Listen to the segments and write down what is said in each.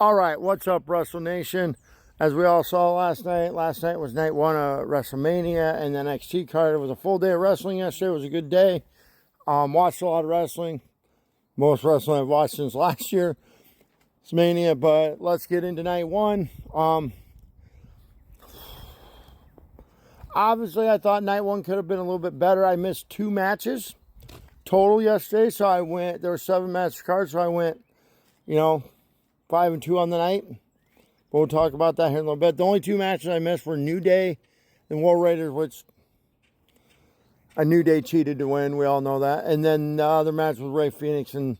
All right, what's up, Wrestle Nation? As we all saw last night was night one of Wrestlemania and the NXT card. It was a full day of wrestling yesterday. It was a good day. Watched a lot of wrestling. Most wrestling I've watched since last year. It's Mania, but let's get into night one. Obviously, I thought night one could have been a little bit better. I missed 2 matches total yesterday, so I went, there were 7 match cards, so I went, 5-2 on the night. But we'll talk about that here in a little bit. The only 2 matches I missed were New Day and War Raiders, which a New Day cheated to win. We all know that. And then the other match was Rey Fenix and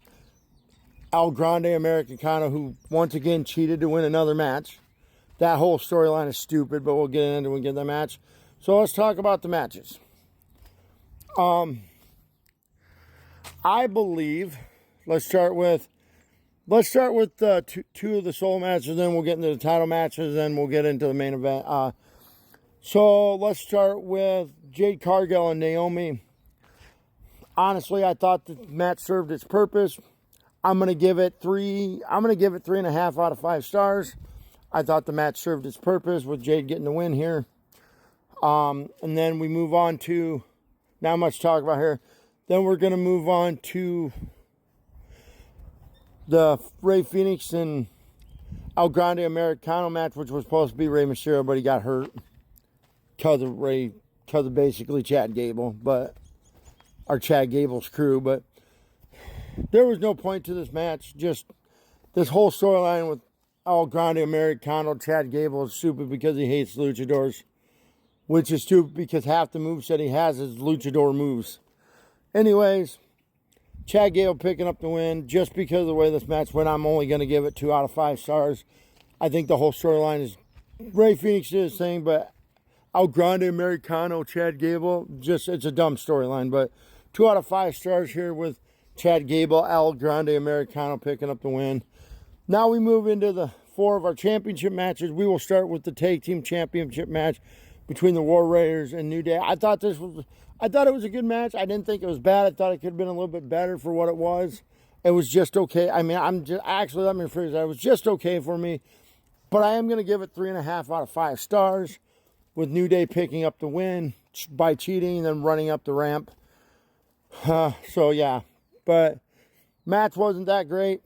El Grande Americano, who once again cheated to win another match. That whole storyline is stupid, but we'll get into it when we get that match. So let's talk about the matches. I believe, let's start with two of the solo matches, then we'll get into the title matches, then we'll get into the main event. So let's start with Jade Cargill and Naomi. Honestly, I thought the match served its purpose. I'm gonna give it 3.5 out of 5 stars. I thought the match served its purpose with Jade getting the win here. And then we move on to, not much to talk about here. Then we're gonna move on to the Rey Fenix and El Grande Americano match, which was supposed to be Rey Mysterio, but he got hurt because of basically Chad Gable, or Chad Gable's crew. But there was no point to this match. Just this whole storyline with El Grande Americano, Chad Gable is stupid because he hates luchadors, which is stupid because half the moveset he has is luchador moves. Anyways, Chad Gable picking up the win. Just because of the way this match went, I'm only going to give it 2 out of 5 stars. I think the whole storyline is Rey Fenix did his thing, but El Grande Americano, Chad Gable, it's a dumb storyline. But 2 out of 5 stars here with Chad Gable, El Grande Americano picking up the win. Now we move into the 4 of our championship matches. We will start with the tag team championship match between the War Raiders and New Day. I thought it was a good match. I didn't think it was bad. I thought it could have been a little bit better for what it was. It was just okay. I mean, let me rephrase that. It was just okay for me. But I am going to give it 3.5 out of 5 stars with New Day picking up the win by cheating and then running up the ramp. So, yeah. But match wasn't that great.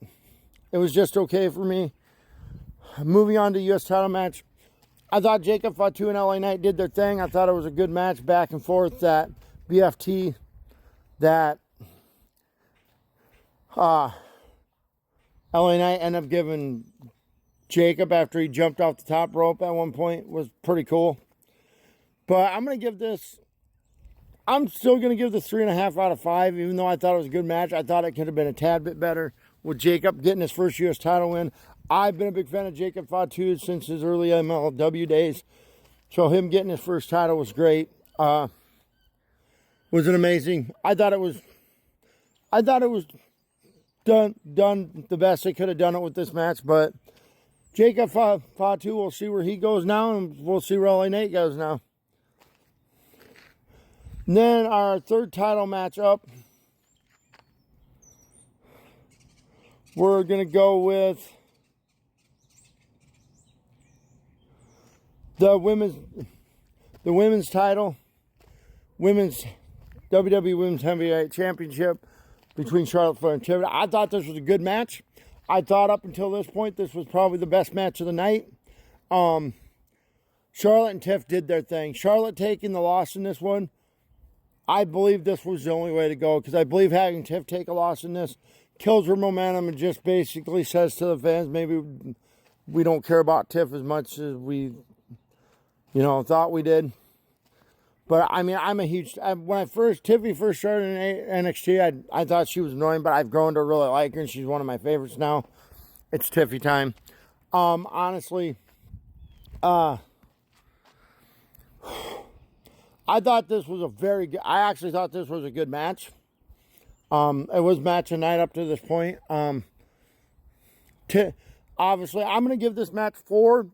It was just okay for me. Moving on to U.S. title match. I thought Jacob Fatu and LA Knight did their thing. I thought it was a good match back and forth. That BFT that LA Knight ended up giving Jacob after he jumped off the top rope at one point was pretty cool. But I'm still going to give this 3.5 out of 5, even though I thought it was a good match. I thought it could have been a tad bit better with Jacob getting his first U.S. title win. I've been a big fan of Jacob Fatu since his early MLW days. So him getting his first title was great. Was an amazing. I thought it was done the best they could have done it with this match. But Jacob Fatu, we'll see where he goes now, and we'll see where LA Nate goes now. And then our third title match up, we're gonna go with the women's title, WWE Women's Heavyweight Championship between Charlotte Flair and Tiff. I thought this was a good match. I thought up until this point this was probably the best match of the night. Charlotte and Tiff did their thing. Charlotte taking the loss in this one. I believe this was the only way to go, because I believe having Tiff take a loss in this kills her momentum and just basically says to the fans, maybe we don't care about Tiff as much as we thought we did. But I mean, I'm a huge, when Tiffy first started in NXT, I thought she was annoying, but I've grown to really like her, and she's one of my favorites now. It's Tiffy time. Honestly, I thought this was I actually thought this was a good match. It was match of night up to this point. Obviously, I'm going to give this match 4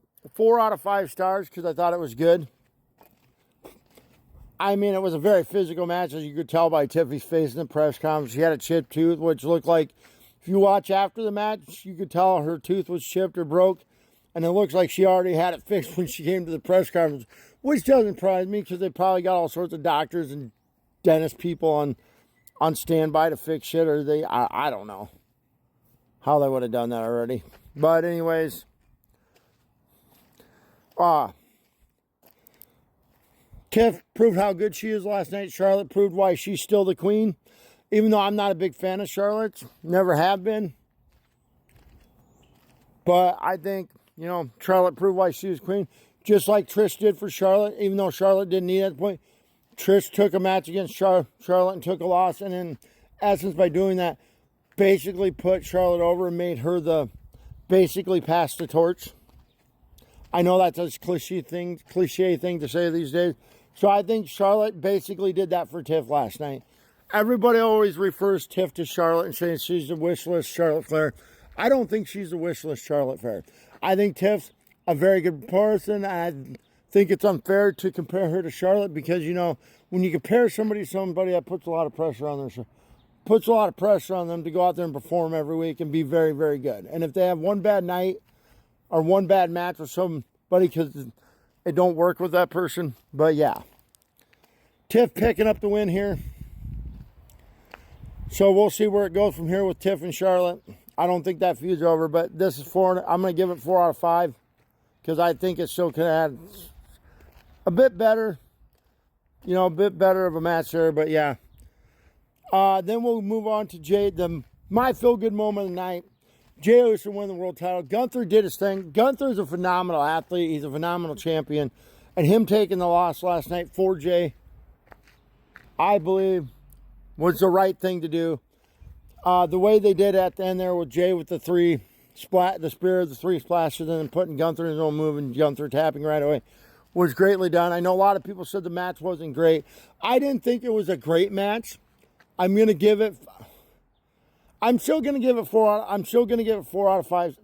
out of 5 stars because I thought it was good. I mean, it was a very physical match, as you could tell by Tiffy's face in the press conference. She had a chipped tooth, which looked like If you watch after the match, you could tell her tooth was chipped or broke. And it looks like she already had it fixed when she came to the press conference, which doesn't surprise me because they probably got all sorts of doctors and dentist people on standby to fix shit, or I don't know how they would have done that already. But anyways, Tiff proved how good she is last night. Charlotte proved why she's still the queen. Even though I'm not a big fan of Charlotte's, never have been. But I think, you know, Charlotte proved why she was queen. Just like Trish did for Charlotte, even though Charlotte didn't need it at the point. Trish took a match against Charlotte and took a loss. And in essence, by doing that, basically put Charlotte over and made her basically pass the torch. I know that's a cliche thing to say these days. So I think Charlotte basically did that for Tiff last night. Everybody always refers Tiff to Charlotte and says she's a wish list Charlotte Flair. I don't think she's a wish list Charlotte Flair. I think Tiff's a very good person. I think it's unfair to compare her to Charlotte because, you know, when you compare somebody to somebody, that puts a lot of pressure on them. Puts a lot of pressure on them to go out there and perform every week and be very, very good. And if they have one bad night or one bad match with somebody because it don't work with that person. But yeah, Tiff picking up the win here. So we'll see where it goes from here with Tiff and Charlotte. I don't think that feud's over, but this is 4. I'm going to give it 4 out of 5 because I think it still could add a bit better, you know, a bit better of a match there. But yeah, then we'll move on to Jay. My feel-good moment of the night. Jay Uso won the world title. Gunther did his thing. Gunther's a phenomenal athlete. He's a phenomenal champion. And him taking the loss last night for Jay, I believe, was the right thing to do. The way they did at the end there with Jay with the 3 the spear of the 3 splashes, and then putting Gunther in his own move and Gunther tapping right away was greatly done. I know a lot of people said the match wasn't great. I didn't think it was a great match. I'm still going to give it 4 out of 5.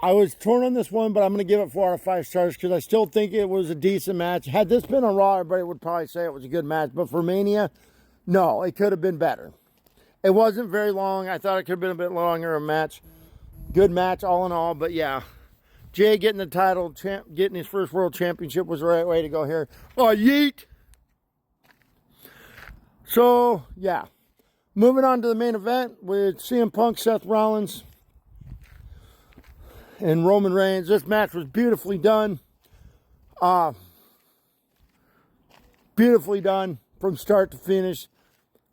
I was torn on this one, but I'm going to give it 4 out of 5 stars because I still think it was a decent match. Had this been on Raw, everybody would probably say it was a good match. But for Mania, no, it could have been better. It wasn't very long. I thought it could have been a bit longer a match. Good match all in all. But yeah, Jay getting the title, getting his first world championship was the right way to go here. Oh, yeet! So, yeah. Moving on to the main event with CM Punk, Seth Rollins, and Roman Reigns. This match was beautifully done. Beautifully done from start to finish.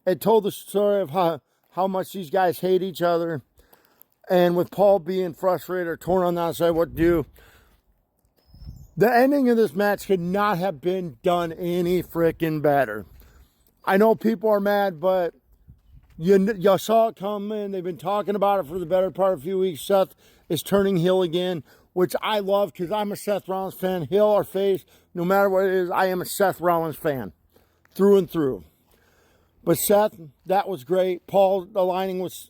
It told the story of how much these guys hate each other. And with Paul being frustrated or torn on the outside what to do. The ending of this match could not have been done any freaking better. I know people are mad, but you saw it coming. They've been talking about it for the better part of a few weeks. Seth is turning heel again, which I love because I'm a Seth Rollins fan. Heel or face, no matter what it is, I am a Seth Rollins fan through and through. But Seth, that was great. Paul aligning with,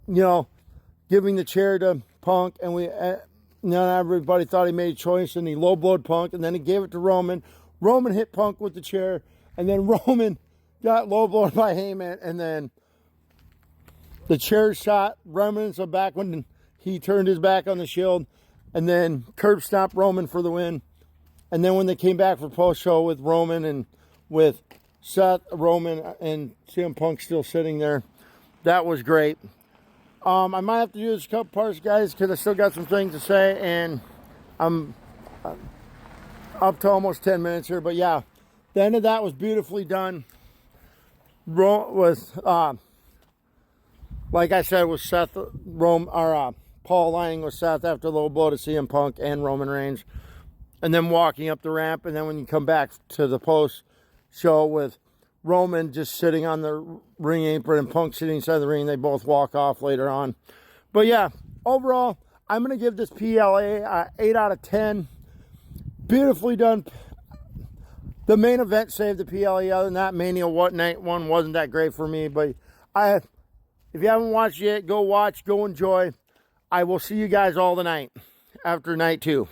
you know, giving the chair to Punk, and everybody thought he made a choice, and he low-blowed Punk, and then he gave it to Roman. Roman hit Punk with the chair, and then Roman got low-blown by Heyman, and then the chair shot remnants of back when he turned his back on the Shield, and then curb stomped Roman for the win. And then when they came back for post-show with Roman and with Seth, Roman, and CM Punk still sitting there, that was great. I might have to do this a couple parts, guys, because I still got some things to say, and I'm up to almost 10 minutes here. But yeah, the end of that was beautifully done. Like I said, with Seth, Paul lying with Seth after a low blow to CM Punk and Roman Reigns, and then walking up the ramp, and then when you come back to the post show with Roman just sitting on the ring apron and Punk sitting inside the ring, they both walk off later on. But yeah, overall, I'm going to give this PLA 8 out of 10. Beautifully done. The main event saved the PLA. Other than that, Mania Night 1 wasn't that great for me. But if you haven't watched yet, go watch, go enjoy. I will see you guys all tonight after night 2.